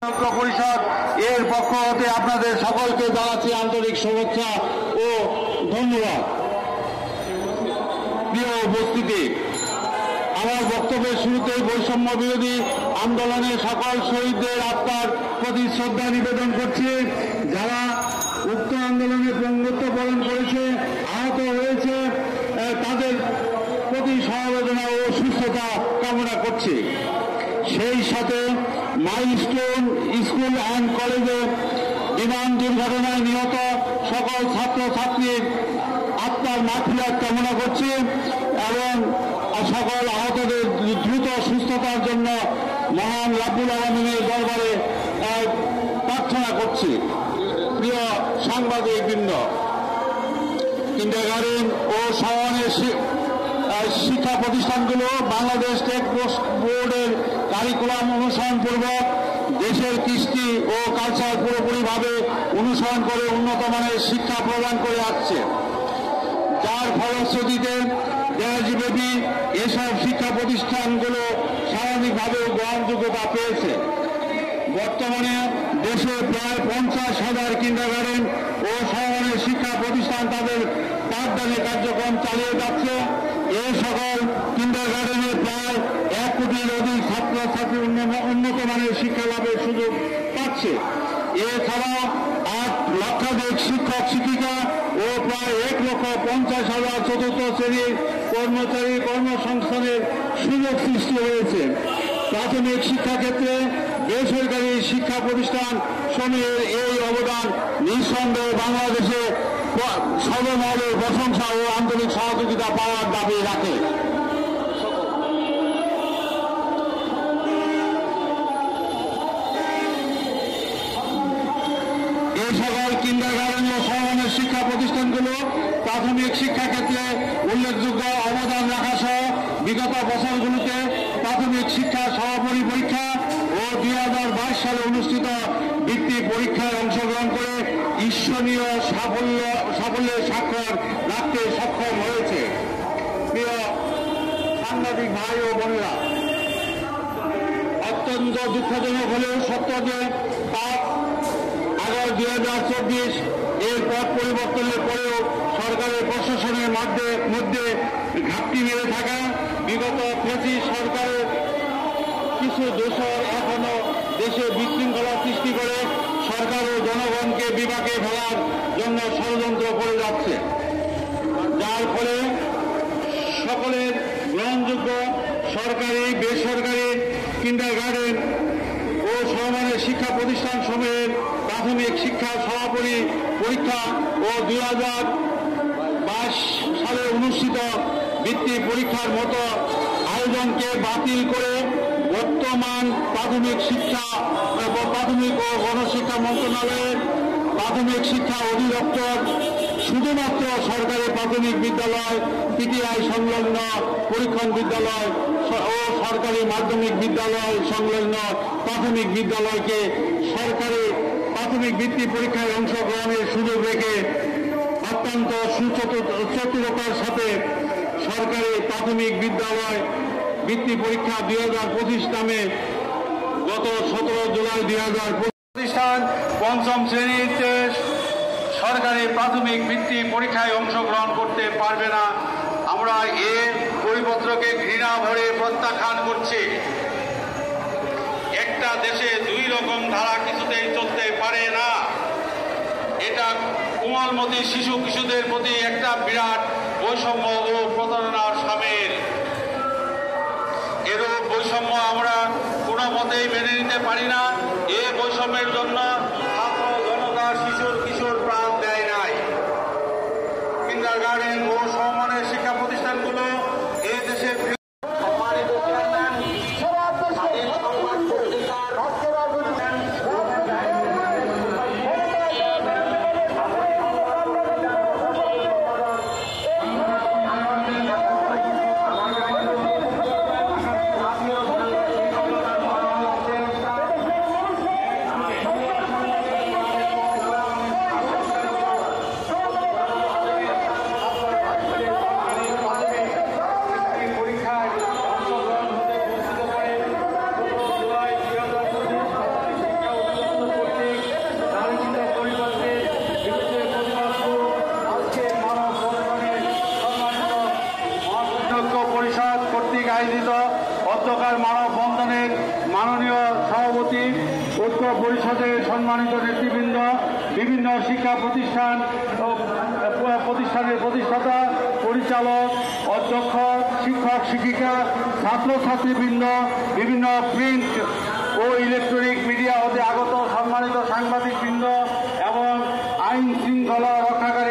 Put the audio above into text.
ছাত্র পরিষদ এর পক্ষ হতে আপনাদের সকলকে জানাচ্ছি আন্তরিক শুভেচ্ছা ও ধন্যবাদ। প্রিয় উপস্থিতি, আমার বক্তব্যের শুরুতেই বৈষম্য বিরোধী আন্দোলনের সকল শহীদদের আত্মার প্রতি শ্রদ্ধা নিবেদন করছি। যারা উক্ত আন্দোলনে পঙ্গুত্ব বরণ করেছে, আহত হয়েছে, তাদের প্রতি সমবেদনা ও সুস্থতা কামনা করছি। সেই সাথে মাইলস্টোন স্কুল অ্যান্ড কলেজে বিমান দুর্ঘটনায় নিহত সকল ছাত্রছাত্রীর আত্মার মাগফিরাত কামনা করছি এবং সকল আহতদের দ্রুত সুস্থতার জন্য মহান রাব্বুল আলামিনের দরবারে প্রার্থনা করছি। প্রিয় সাংবাদিকবৃন্দ, কিন্ডারগার্টেন ও সমানের শিক্ষা প্রতিষ্ঠানগুলো বাংলাদেশ স্টেট বোর্ডের কারিকুলাম অনুসরণপূর্বক দেশের কৃষ্টি ও কালচার পুরোপুরিভাবে অনুসরণ করে উন্নত মানের শিক্ষা প্রদান করে আসছে, যার ফলশ্রুতিতে দেশব্যাপী এসব শিক্ষা প্রতিষ্ঠানগুলো স্বাভাবিকভাবেও গ্রহণযোগ্যতা পেয়েছে। বর্তমানে দেশে প্রায় 50,000 কিন্ডারগার্টেন ও সমমানের শিক্ষা প্রতিষ্ঠান তাদের পাঠদানের কার্যক্রম চালিয়ে যাচ্ছে। এই সকল কিন্ডারগার্টেনে প্রায় 1 কোটির অধিক ছাত্রছাত্রী উন্নত মানের শিক্ষা লাভের সুযোগ পাচ্ছে। এছাড়াও 8 লক্ষাধিক শিক্ষক শিক্ষিকা ও প্রায় 1,50,000 চতুর্থ শ্রেণীর কর্মচারী কর্মসংস্থানের সুযোগ সৃষ্টি হয়েছে। প্রাথমিক শিক্ষাক্ষেত্রে বেসরকারি শিক্ষা প্রতিষ্ঠান সমূহের এই অবদান নিঃসন্দেহে বাংলাদেশে সর্বমহলের প্রশংসা ও আন্তরিক সহযোগিতা পাওয়ার দাবি রাখে। এই সকল কিন্ডারগার্টেন ও সমমানের শিক্ষা প্রতিষ্ঠানগুলো প্রাথমিক শিক্ষাক্ষেত্রে উল্লেখযোগ্য অবদান রাখা সহ বিগত বছরগুলোতে প্রাথমিক শিক্ষা সমাপনী পরীক্ষা ও 2022 সালে অনুষ্ঠিত বৃত্তি পরীক্ষায় অংশগ্রহণ করে ঈর্ষণীয় সাফল্যের স্বাক্ষর রাখতে সক্ষম হয়েছে। প্রিয় সাংবাদিক ভাই ও বোনেরা, অত্যন্ত দুঃখজনক হলেও সত্য যে 5 আগস্ট 2024 এর পথ পরিবর্তনের পরেও সরকারের প্রশাসনের মধ্যে ঘাটতি মেরে থাকা বিগত ফ্যাসিস্ট সরকারের কিছু দোষর এখনো দেশে বিশৃঙ্খলা সৃষ্টি করে সরকার ও জনগণকে বিপাকে ফেলার জন্য ষড়যন্ত্র করে যাচ্ছে, যার ফলে সকলের গ্রহণযোগ্য সরকারি বেসরকারি কিন্ডারগার্টেন ও সমমানের শিক্ষা প্রতিষ্ঠান সমূহের প্রাথমিক শিক্ষা সমাপনী পরীক্ষা ও 2022 সালে অনুষ্ঠিত বৃত্তি পরীক্ষার মতো আয়োজনকে বাতিল করে বর্তমান প্রাথমিক ও গণশিক্ষা মন্ত্রণালয়ের প্রাথমিক শিক্ষা অধিদপ্তর শুধুমাত্র সরকারি প্রাথমিক বিদ্যালয়, পিটিআই সংলগ্ন পরীক্ষণ বিদ্যালয় ও সরকারি মাধ্যমিক বিদ্যালয় সংলগ্ন প্রাথমিক বিদ্যালয়কে সরকারি প্রাথমিক বৃত্তি পরীক্ষায় অংশগ্রহণের সুযোগ রেখে অত্যন্ত সুচতুরতার সাথে সরকারি প্রাথমিক বিদ্যালয় বৃত্তি পরীক্ষা 2025 নামে গত 17 জুলাই 2025 প্রতিষ্ঠান 5ম শ্রেণীতে সরকারি প্রাথমিক বৃত্তি পরীক্ষায় অংশগ্রহণ করতে পারবে না। আমরা এই পরিপত্রকে ঘৃণা ভরে প্রত্যাখ্যান করছি। একটা দেশে 2 রকম ধারা কিছুতেই চলতে পারে না। এটা কোমলমতি শিশু কিশোরদের প্রতি একটা বিরাট বৈষম্য ও প্রতারণার শামিল। এরূপ বৈষম্য আমরা কোনো মতেই মেনে নিতে পারি না। এই বৈষম্যের জন্য ছাত্র জনতা কিশোর প্রাণ দেয় নাই। কিন্ডারগার্টেন ও সমমানের শিক্ষা প্রতিষ্ঠানগুলো এই দেশের আয়োজিত অধ্যকার মানববন্ধনের মাননীয় সভাপতি, ঐক্য পরিষদের সম্মানিত নেতৃবৃন্দ, বিভিন্ন শিক্ষা প্রতিষ্ঠানের প্রতিষ্ঠাতা, পরিচালক, অধ্যক্ষ, শিক্ষক শিক্ষিকা, ছাত্রছাত্রীবৃন্দ, বিভিন্ন প্রিন্ট ও ইলেকট্রনিক মিডিয়া হতে আগত সম্মানিত সাংবাদিকবৃন্দ এবং আইন শৃঙ্খলা রক্ষাকারী